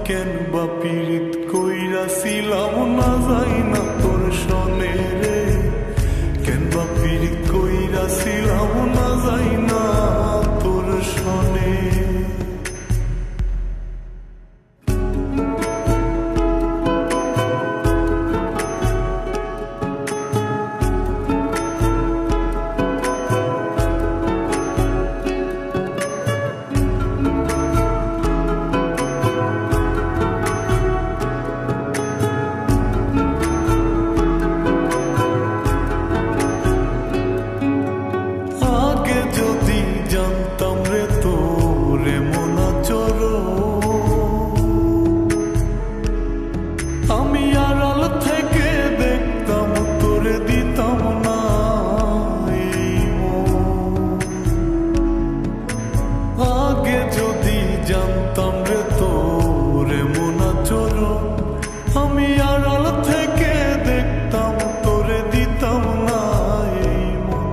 কেন বা পীড়িত কইরাছিলাম না যাই না তোর সনে রে, কেন বা পীড়িত কইরাছিলাম না যাই না তোর সনে। আমি আড়াল থেকে দেখতাম তোরে দিতাম না এই মন। আগে যদি জানতাম রে তোরে মন আচরণ, আমি আড়াল থেকে দেখতাম তোরে দিতাম না এই মন।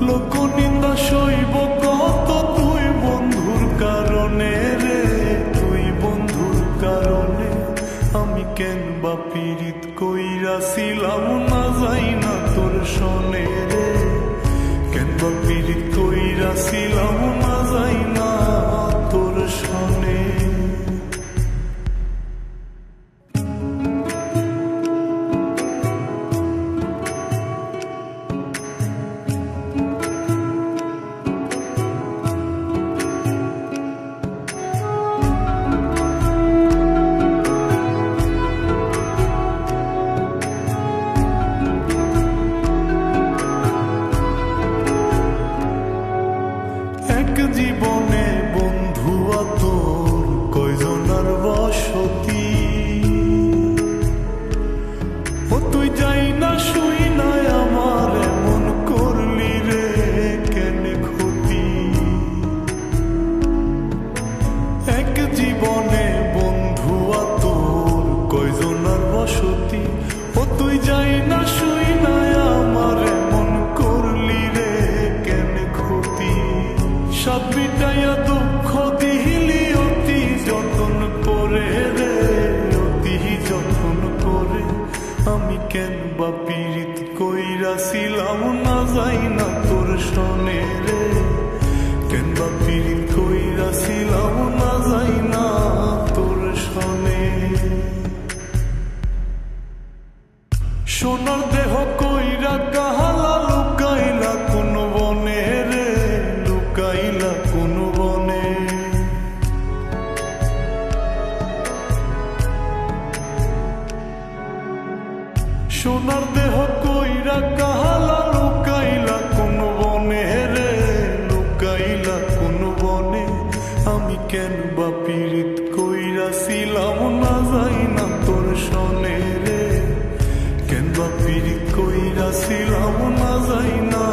লোক নিন্দা সইব কত তুই বন্ধুর কারণে রে, তুই বন্ধুর কারণে। আমি কেন বা পীড়িত কইরাছিলাম না যাই না তোর সনে রে, কেন বা পীড়িত কইরাছিলাম না যাই না তোর সনে। জীবনে বন্ধু তোর কয়জনার বসতি, ও তুই যাই না শুই না আমার এমন করলি রে কেন ক্ষতি। এক জীবনে বন্ধু তোর কয়জনার বসতি, ও তুই যাই না শুই না আমার এমন করলি রে কেন ক্ষতি। সব মিটাইয়া দুঃখ দিলি অতি যতন করে রে, অতি যতন করে। আমি কেন বা পীড়িত কইরাছিলাম না যাই না তোর সনে রে, কেন বা পীড়িত কইরাছিলাম না যাই না তোর সনে। সোনার দেহ কইরা কাহালা লুকাইলা কোন বনে রে, লুকাইলা কোন বনে। সোনার দেহ কইরা কাহালা লুকাইলা কোন বনে রে, লুকাইলা কোন বনে। আমি কেন বা পীড়িত কইরাছিলাম না যাই না তোর সনে রে, কেন বা পীড়িত কইরাছিলাম না যাই না